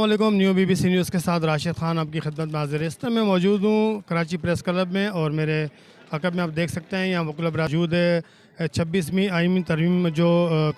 अस्सलामुअलैकुम। New BBC news के साथ राशिद खान आपकी खिदमत में हाज़िर है। इस टाइम मैं मौजूद हूँ कराची प्रेस क्लब में और मेरे अकब में आप देख सकते हैं यहाँ वकील मौजूद है। 26वीं आईनी तरमीम जो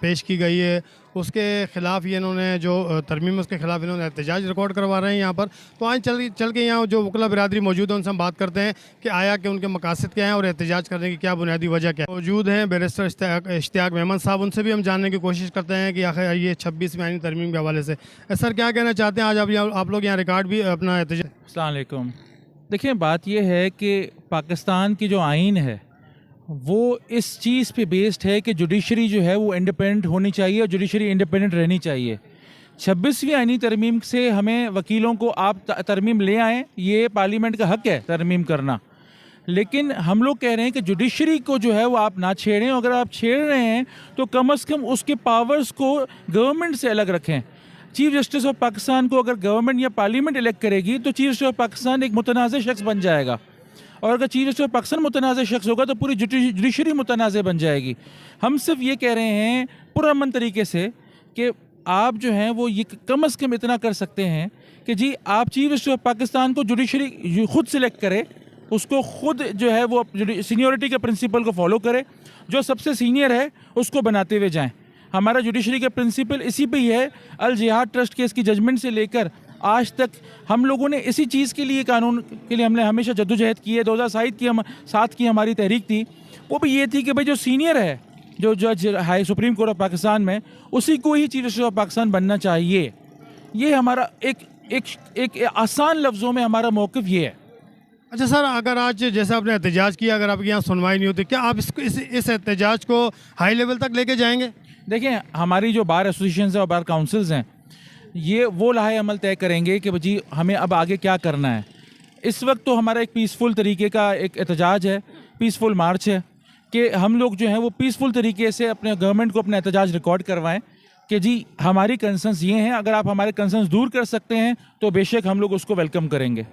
पेश की गई है उसके ख़िलाफ़ ये इन्होंने जो तरमीम उसके ख़िलाफ़ इन्होंने एहतजाज रिकॉर्ड करवा रहे हैं यहाँ पर। तो आज चल के यहाँ जो वकील बिरादरी मौजूद है उनसे हम बात करते हैं कि आया कि उनके मकासद क्या हैं और एहतजाज करने की क्या बुनियादी वजह क्या है। मौजूद हैं बैरिस्टर इश्तियाक मेमन साहब, उनसे भी हम जानने की कोशिश करते हैं कि आखिर ये 26वीं आईनी तरमीम के हवाले से सर क्या कहना चाहते हैं। आज आप लोग यहाँ रिकॉर्ड भी अपना एहतजाज। अस्सलाम वालेकुम। देखिए, बात यह है कि पाकिस्तान की जो आइन है वो इस चीज़ पे बेस्ड है कि जुडिशरी जो है वो इंडिपेंडेंट होनी चाहिए और जुडिशरी इंडिपेंडेंट रहनी चाहिए। 26वीं आईनी तरमीम से हमें वकीलों को आप तरमीम ले आएँ, ये पार्लियामेंट का हक़ है तरमीम करना, लेकिन हम लोग कह रहे हैं कि जुडिशरी को जो है वो आप ना छेड़ें। अगर आप छेड़ रहे हैं तो कम अज़ कम उसके पावर्स को गवर्नमेंट से अलग रखें। चीफ जस्टिस ऑफ पाकिस्तान को अगर गवर्नमेंट या पार्लियामेंट इलेक्ट करेगी तो चीफ जस्टिस ऑफ पाकिस्तान एक मुतनाज़ शख्स बन जाएगा, और अगर चीफ जस्टिस ऑफ पाकिस्तान मुतनाज़ शख्स होगा तो पूरी जुडिशरी मुतनाज़ बन जाएगी। हम सिर्फ ये कह रहे हैं पुरअमन तरीके से कि आप जो हैं वो ये कम अज़ कम इतना कर सकते हैं कि जी आप चीफ जस्टिस ऑफ पाकिस्तान को जुडिशरी खुद सिलेक्ट करे, उसको खुद जो है वो सीनियरिटी के प्रिंसिपल को फॉलो करे, जो सबसे सीनियर है उसको बनाते हुए जाएँ। हमारा जुडिशरी का प्रिंसिपल इसी पे ही है। अल जिहाद ट्रस्ट केस की जजमेंट से लेकर आज तक हम लोगों ने इसी चीज़ के लिए, कानून के लिए हमने हमेशा जद्दोजहद की है। 2007 की हमारी तहरीक थी, वो भी ये थी कि भाई जो सीनियर है, जो जज high supreme court of Pakistan में, उसी को ही चीफ जस्टिस ऑफ पाकिस्तान बनना चाहिए। ये हमारा एक आसान लफ्ज़ों में हमारा मौक़िफ़ ये है। अच्छा सर, अगर आज जैसे आपने एहतजाज किया, अगर आपके यहाँ सुनवाई नहीं होती, क्या आप इस एहतजाज को हाई लेवल तक लेके जाएंगे? देखें, हमारी जो बार एसोसिएशन है और बार काउंसिल्स हैं, ये वो लाहे अमल तय करेंगे कि जी हमें अब आगे क्या करना है। इस वक्त तो हमारा एक पीसफुल तरीके का एक एहतजाज है, पीसफुल मार्च है कि हम लोग जो हैं वो पीसफुल तरीके से अपने गवर्नमेंट को अपना एहतजाज रिकॉर्ड करवाएं कि जी हमारी कंसर्न्स ये हैं, अगर आप हमारे कंसर्न्स दूर कर सकते हैं तो बेशक हम लोग उसको वेलकम करेंगे।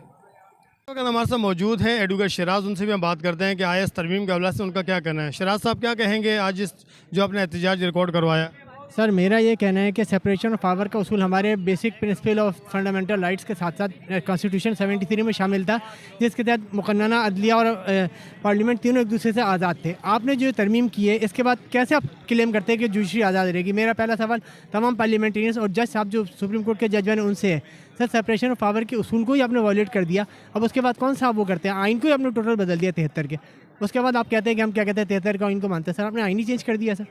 अगर हमारे साथ मौजूद हैं एडवोकेट शराज, उनसे भी हम बात करते हैं कि आया इस तरमीम के हवाले से उनका क्या कहना है। शराज साहब क्या कहेंगे आज इस जो आपने एहतजाज रिकॉर्ड करवाया? सर, मेरा ये कहना है कि सेपरेशन ऑफ पावर का उसूल हमारे basic principle of fundamental rights के साथ साथ कॉन्स्टिट्यूशन 73 में शामिल था, जिसके तहत मुकन्ना अदलिया और पार्लियामेंट तीनों एक दूसरे से आज़ाद थे। आपने जो तरमीम की है इसके बाद कैसे आप क्लेम करते हैं कि जुडिशरी आज़ाद रहेगी? मेरा पहला सवाल तमाम पार्लियामेंटेरियंस और जज साहब जो सुप्रीम कोर्ट के जज बने उनसे है। सर, सेपरेशन ऑफ पावर के उसूल को ही आपने वॉयलेट कर दिया, अब उसके बाद कौन सा आप वो करते हैं? आइन को ही आपने टोटल बदल दिया 73 के, उसके बाद आप कहते हैं कि हम क्या कहते हैं 73 का आइन को मानते हैं। सर, आपने आइन ही चेंज कर दिया। सर,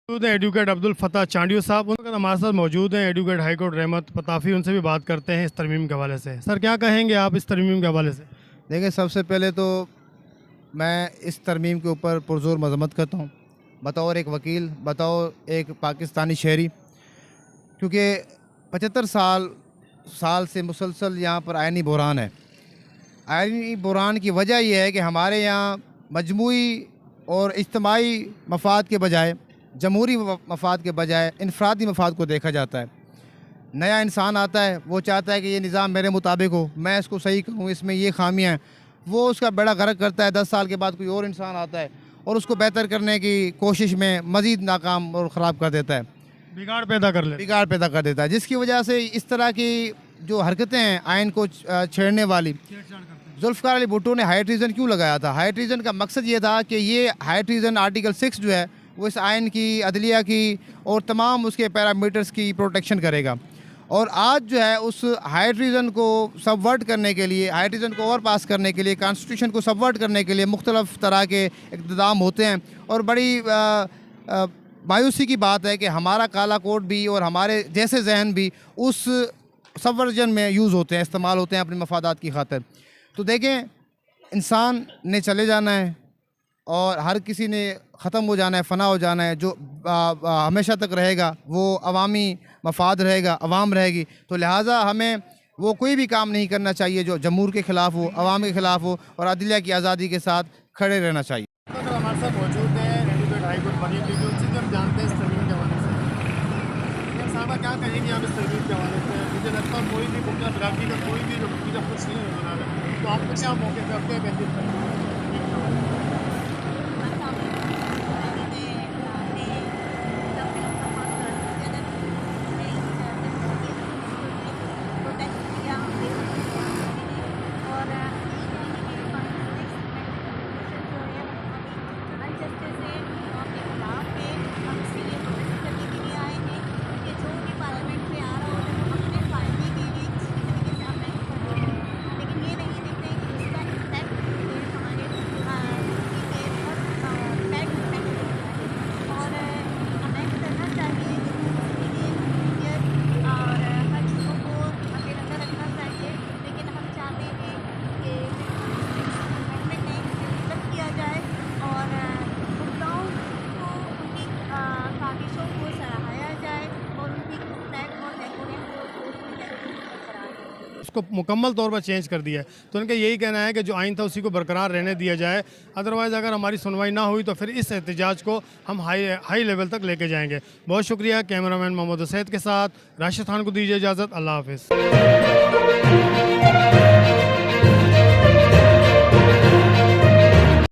एडवोकेट अब्दुल फता चांडियो साहब, उनका हमारे साथ मौजूद हैं एडवोकेट हाई कोर्ट रहमत पताफ़ी, उनसे भी बात करते हैं इस तरमीम के हवाले से। सर क्या कहेंगे आप इस तरमीम के हवाले से? देखिए, सबसे पहले तो मैं इस तरमीम के ऊपर पुरज़ोर मज़म्मत करता हूँ बतौर एक वकील, बतौर एक पाकिस्तानी शहरी, क्योंकि 75 साल से मुसलसल यहाँ पर आइनी बहरान है। आइनी बहरान की वजह यह है कि हमारे यहाँ मजमूई और इज्तिमाई मफाद के बजाय, जमहूरी मफाद के बजाय इनफरादी मफाद को देखा जाता है। नया इंसान आता है, वो चाहता है कि ये निज़ाम मेरे मुताबिक हो, मैं इसको सही करूँ, इसमें ये खामियाँ हैं, वो उसका बेड़ा गर्क करता है। 10 साल के बाद कोई और इंसान आता है और उसको बेहतर करने की कोशिश में मज़ीद नाकाम और ख़राब कर देता है, बिगाड़ पैदा कर देता है, जिसकी वजह से इस तरह की जो हरकतें हैं आइन को छेड़ने वाली। जुल्फ़िकार अली भुट्टो ने हाई ट्रीज़न क्यों लगाया था? हाई ट्रीज़न का मकसद ये था कि ये हाई ट्रीज़न आर्टिकल 6 जो है वो इस आइन की, अदलिया की और तमाम उसके पैरामीटर्स की प्रोटेक्शन करेगा। और आज जो है उस हाई ट्रीज़न को सबवर्ट करने के लिए, हाई ट्रीज़न को ओवर पास करने के लिए, कॉन्स्टिट्यूशन को सबवर्ट करने के लिए मुख्तलिफ़ तरह के इक़्तिदाम होते हैं। और बड़ी मायूसी की बात है कि हमारा काला कोड भी और हमारे जैसे जहन भी उस सबवर्जन में यूज़ होते हैं, इस्तेमाल होते हैं अपने मफादात की खातिर। तो देखें, इंसान ने चले जाना है और हर किसी ने ख़त्म हो जाना है, फ़ना हो जाना है। जो हमेशा तक रहेगा वो अवामी मफाद रहेगा, अवाम रहेगी। तो लिहाजा हमें वो कोई भी काम नहीं करना चाहिए जो जमहूर के ख़िलाफ़ हो, अवाम के ख़िलाफ़ हो, और अदलिया की आज़ादी के साथ खड़े रहना चाहिए। अगर हमारे साथ मौजूद है एडवोकेट हाई कोर्ट बनी, क्योंकि उनसे हम जानते हैं इस तरमीम के हवाले से। साहबा क्या कहेंगे आप इस तरमीम के हवाले से? मुझे लगता है कोई भी मुख्य बिरादरी का कोई भी नतीजा खुश नहीं नजर आ रहा है, तो आप कुछ यहाँ मौके पर क्या कहते हैं? उसको मुकम्मल तौर पर चेंज कर दिया है। तो इनका यही कहना है कि जो आइन था उसी को बरकरार रहने दिया जाए, अदरवाइज़ अगर हमारी सुनवाई ना हुई तो फिर इस एहतजाज को हम हाई लेवल तक लेके जाएंगे। बहुत शुक्रिया। कैमरामैन मोहम्मद सैद के साथ राशिद खान को दीजिए इजाज़त। अल्लाह हाफ़िज़।